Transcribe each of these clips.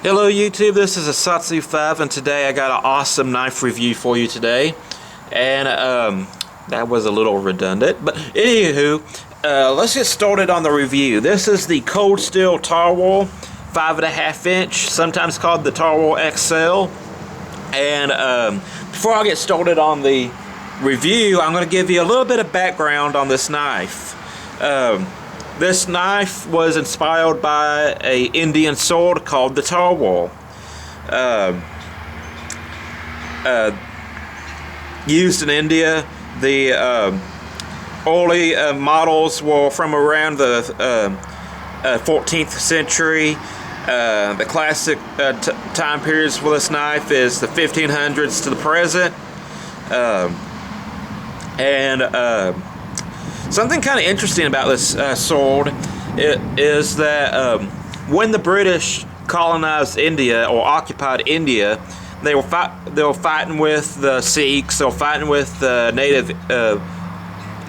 Hello YouTube, this is Asatsu5 and today I got an awesome knife review for you today. And that was a little redundant, but anywho, let's get started on the review. This is the Cold Steel talwar 5.5 inch, sometimes called the talwar XL. And before I get started on the review, I'm going to give you a little bit of background on this knife. This knife was inspired by an Indian sword called the talwar. Used in India. The early models were from around the 14th century. The classic time periods for this knife is the 1500s to the present. Something kind of interesting about this sword is that when the British colonized India or occupied India, they were fighting with the Sikhs, they were fighting with the native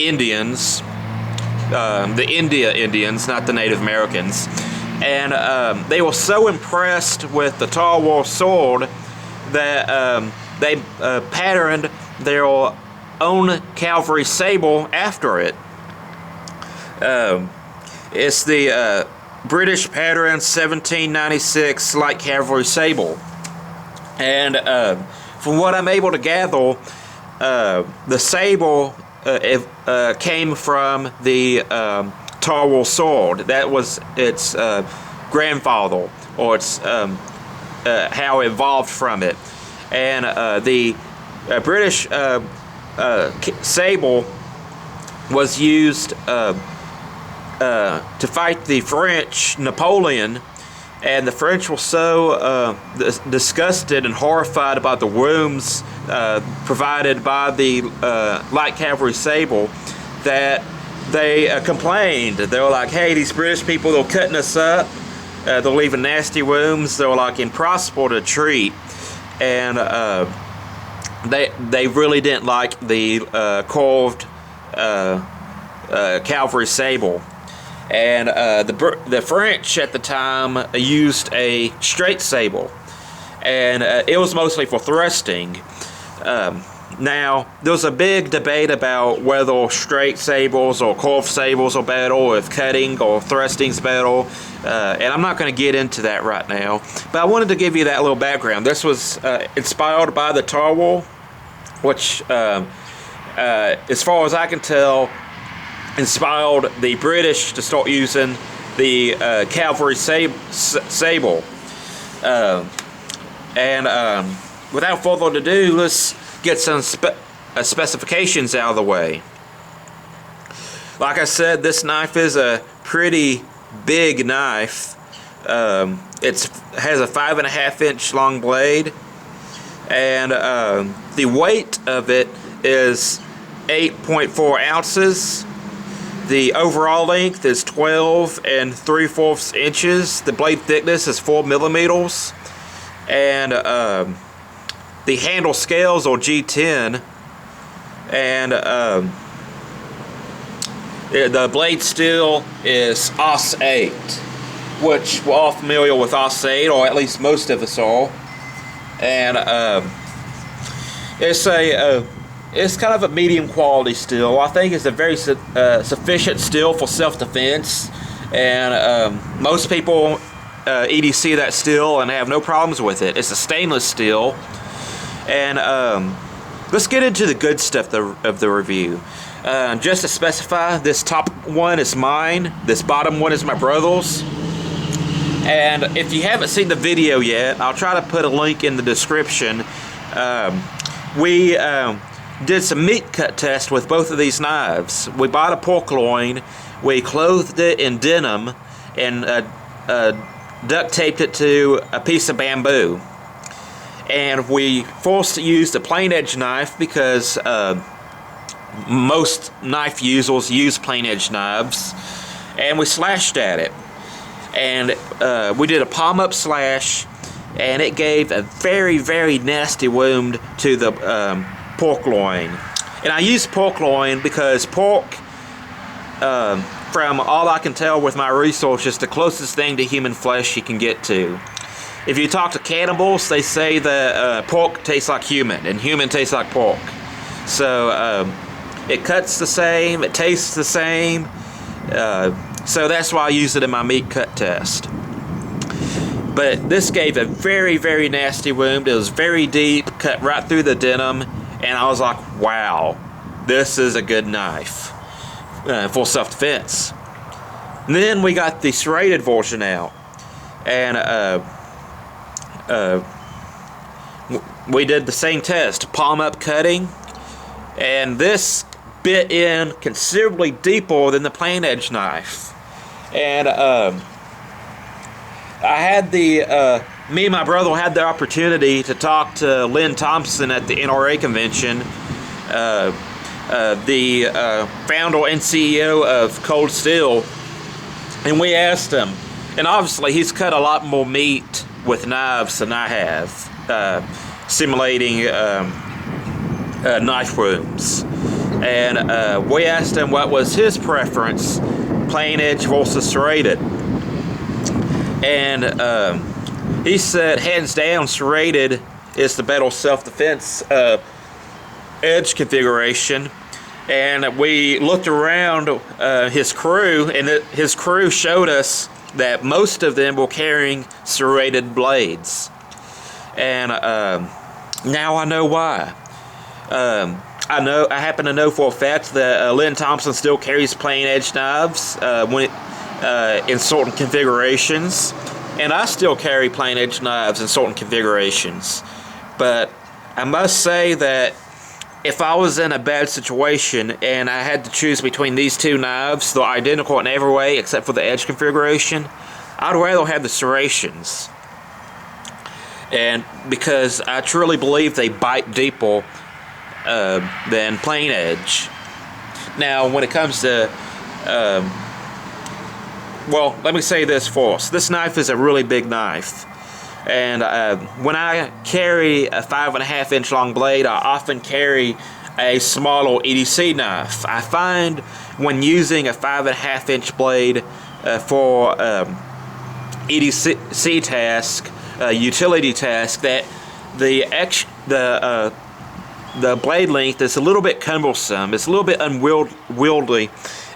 Indians, the India Indians, not the Native Americans, and they were so impressed with the talwar sword that they patterned their own cavalry sable after it. It's the British pattern 1796 light cavalry sable, and from what I'm able to gather, the sable came from the talwar sword. That was its grandfather, or its how it evolved from it, and the British sable was used to fight the French Napoleon, and the French were so disgusted and horrified about the wounds provided by the light cavalry sable that they complained. They were like, hey, these British people, they're cutting us up, they're leaving nasty wounds, they're like impossible to treat, and they really didn't like the curved cavalry sable. And the French at the time used a straight sable, and it was mostly for thrusting. Now, there's a big debate about whether straight sables or curved sables are better, or if cutting or thrusting's better, and I'm not going to get into that right now, but I wanted to give you that little background. This was inspired by the talwar, which, as far as I can tell, inspired the British to start using the cavalry sable. Without further ado, let's get some specifications out of the way. Like I said, this knife is a pretty big knife. It has a 5.5 inch long blade, and the weight of it is 8.4 ounces. The overall length is 12 3/4 inches. The blade thickness is 4 millimeters. And the handle scales are G10. And the blade steel is Os 8, which we're all familiar with Os 8, or at least most of us are. And it's kind of a medium quality steel. I think it's a very sufficient steel for self-defense, and most people EDC that steel and have no problems with it. It's a stainless steel, and let's get into the good stuff of the review. Just to specify, this top one is mine, this bottom one is my brother's, and if you haven't seen the video yet, I'll try to put a link in the description. We did some meat cut tests with both of these knives. We bought a pork loin, we clothed it in denim, and duct taped it to a piece of bamboo. And we first used a plain edge knife because most knife users use plain edge knives, and we slashed at it. And we did a palm up slash, and it gave a very, very nasty wound to the pork loin. And I use pork loin because pork, from all I can tell with my research, is the closest thing to human flesh you can get to. if you talk to cannibals, they say that pork tastes like human and human tastes like pork. So it cuts the same, it tastes the same. So that's why I use it in my meat cut test. But this gave a very, very nasty wound. It was very deep, cut right through the denim, and I was like, wow, this is a good knife for self-defense. Then we got the serrated version out, and we did the same test, palm up cutting, and this bit in considerably deeper than the plain edge knife. And I had me and my brother had the opportunity to talk to Lynn Thompson at the NRA convention, the founder and CEO of Cold Steel, and we asked him, and obviously he's cut a lot more meat with knives than I have, simulating knife wounds. And we asked him what was his preference, plain edge versus serrated. And he said, hands down, serrated is the better self-defense edge configuration. And we looked around his crew, and his crew showed us that most of them were carrying serrated blades. And now I know why. I happen to know for a fact that Lynn Thompson still carries plain edge knives in certain configurations, and I still carry plain edge knives in certain configurations. But I must say that if I was in a bad situation and I had to choose between these two knives, they're identical in every way except for the edge configuration, I'd rather have the serrations. And because I truly believe they bite deeper than plain edge. Now, when it comes to well, let me say this first. This knife is a really big knife, and when I carry a 5.5 inch long blade, I often carry a smaller EDC knife. I find when using a 5.5 inch blade for EDC task, utility task, that the blade length is a little bit cumbersome. It's a little bit unwieldy,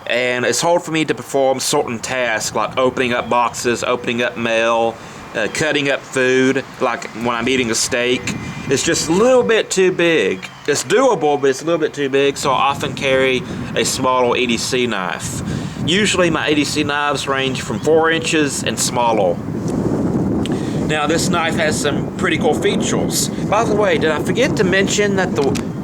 and it's hard for me to perform certain tasks like opening up boxes, opening up mail, cutting up food, like when I'm eating a steak. It's just a little bit too big. It's doable, but it's a little bit too big, so I often carry a smaller EDC knife. Usually my EDC knives range from 4 inches and smaller. Now this knife has some pretty cool features. By the way, did I forget to mention that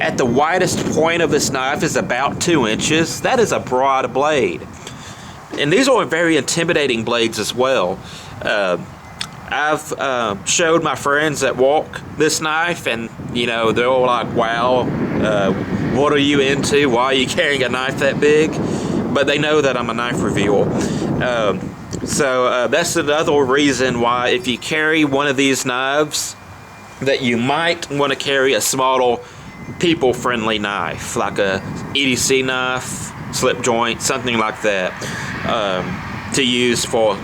at the widest point of this knife is about 2 inches? That is a broad blade. And these are very intimidating blades as well. I've showed my friends at work this knife, and you know, they're all like, wow, what are you into? Why are you carrying a knife that big? But they know that I'm a knife reviewer. So that's another reason why, if you carry one of these knives, that you might want to carry a smaller, people-friendly knife, like a EDC knife, slip joint, something like that, to use for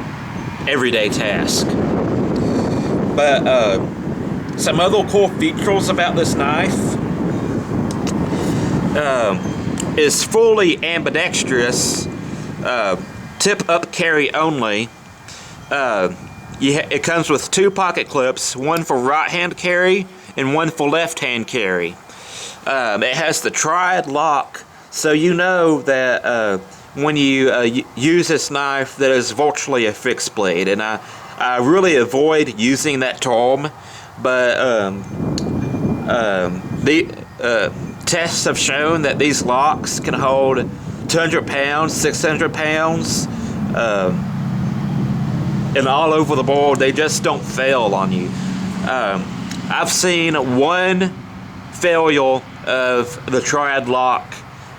everyday tasks. But some other cool features about this knife is fully ambidextrous, tip up carry only. It comes with 2 pocket clips, one for right hand carry and one for left hand carry. It has the triad lock, so you know that when you use this knife, that is virtually a fixed blade. And I really avoid using that term, but the tests have shown that these locks can hold 200 pounds, 600 pounds, and all over the board. They just don't fail on you. I've seen one failure of the triad lock,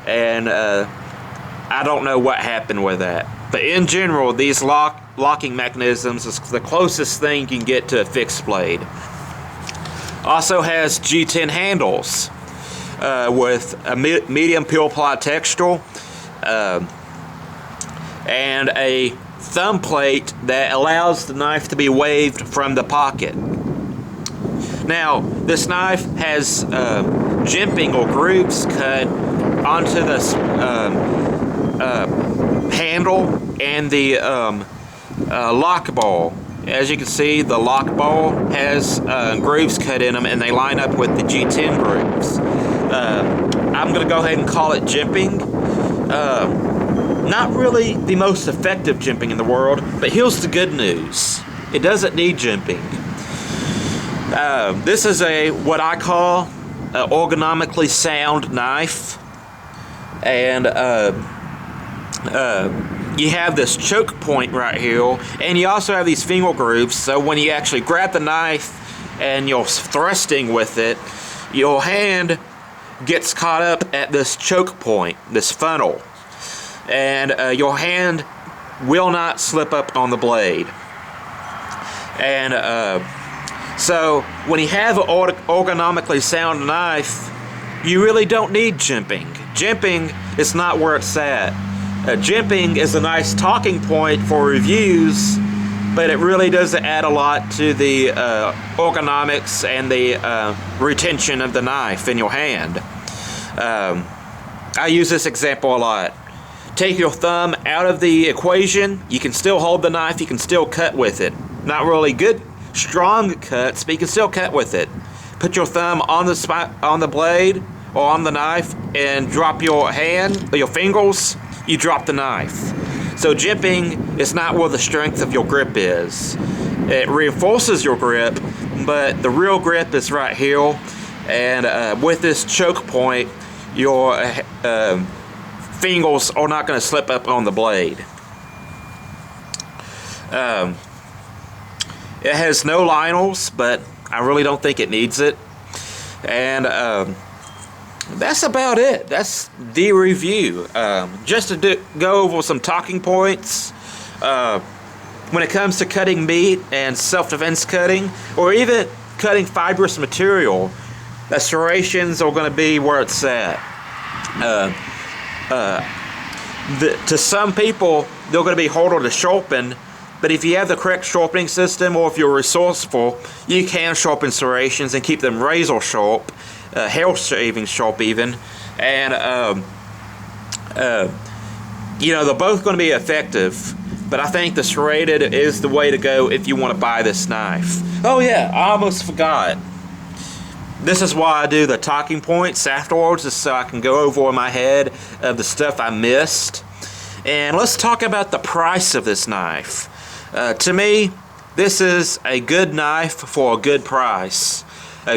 and I don't know what happened with that. But in general, these locking mechanisms is the closest thing you can get to a fixed blade. Also has G10 handles with a medium peel ply texture and a thumb plate that allows the knife to be waved from the pocket. Now, this knife has jimping or grooves cut onto the handle and the lock ball. As you can see, the lock ball has grooves cut in them, and they line up with the G10 grooves. I'm going to go ahead and call it jimping. Not really the most effective jimping in the world, but here's the good news. It doesn't need jimping. This is what I call an ergonomically sound knife, and you have this choke point right here, and you also have these finger grooves, so when you actually grab the knife and you're thrusting with it, your hand gets caught up at this choke point, this funnel, and your hand will not slip up on the blade. And so when you have an ergonomically sound knife, you really don't need jimping. Jimping is not where it's at. Jimping is a nice talking point for reviews, but it really doesn't add a lot to the ergonomics and the retention of the knife in your hand. I use this example a lot. Take your thumb out of the equation, you can still hold the knife, you can still cut with it. Not really good, strong cuts, but you can still cut with it. Put your thumb on the blade or on the knife and drop your hand or your fingers, you drop the knife. So jimping is not where the strength of your grip is. It reinforces your grip, but the real grip is right here, and with this choke point, your fingers are not going to slip up on the blade. It has no liners, but I really don't think it needs it. And that's about it. That's the review. Just to go over some talking points. When it comes to cutting meat and self-defense cutting, or even cutting fibrous material, the serrations are going to be where it's at. To some people, they're going to be harder to sharpen, but if you have the correct sharpening system, or if you're resourceful, you can sharpen serrations and keep them razor sharp, hair shaving sharp even, and you know, they're both going to be effective, but I think the serrated is the way to go if you want to buy this knife. Oh yeah, I almost forgot. This is why I do the talking points afterwards, just so I can go over in my head of the stuff I missed. And let's talk about the price of this knife. To me, this is a good knife for a good price.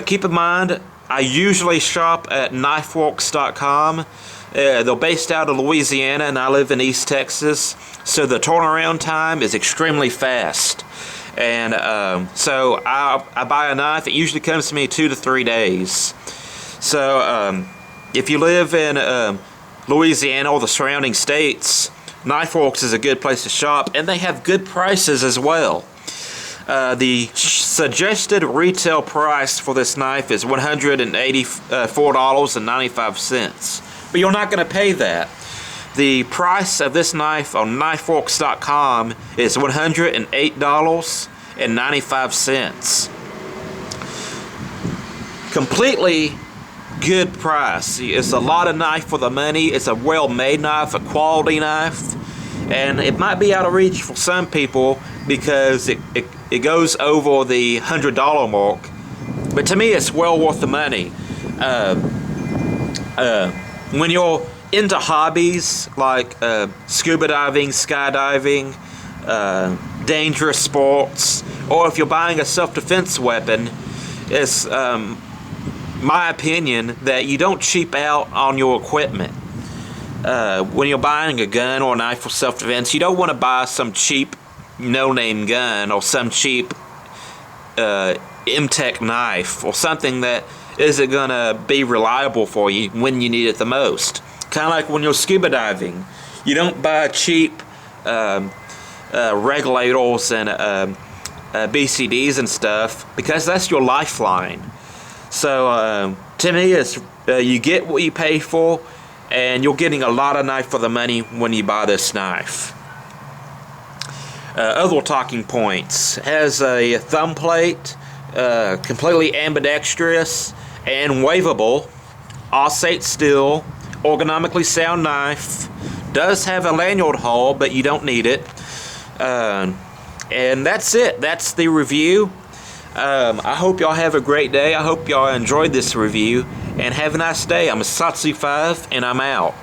Keep in mind, I usually shop at knifeworks.com. They're based out of Louisiana, and I live in East Texas, so the turnaround time is extremely fast. And so I buy a knife. It usually comes to me 2 to 3 days. So if you live in Louisiana or the surrounding states, KnifeWorks is a good place to shop, and they have good prices as well. The suggested retail price for this knife is $184.95, but you're not going to pay that. The price of this knife on knifeworks.com is $108.95. Completely good price. It's a lot of knife for the money. It's a well-made knife, a quality knife, and it might be out of reach for some people because it goes over the $100 mark, but to me it's well worth the money. When you're into hobbies like scuba diving, skydiving, dangerous sports, or if you're buying a self-defense weapon, it's my opinion that you don't cheap out on your equipment. When you're buying a gun or a knife for self-defense, you don't want to buy some cheap no-name gun or some cheap M-Tech knife or something that isn't going to be reliable for you when you need it the most. Kind of like when you're scuba diving. You don't buy cheap regulators and BCDs and stuff because that's your lifeline. So to me, it's you get what you pay for, and you're getting a lot of knife for the money when you buy this knife. Other talking points: has a thumb plate, completely ambidextrous and waveable, Osate steel, ergonomically sound knife. Does have a lanyard hull, but you don't need it. And that's it. That's the review. I hope y'all have a great day. I hope y'all enjoyed this review, and have a nice day. I'm Satsu5, and I'm out.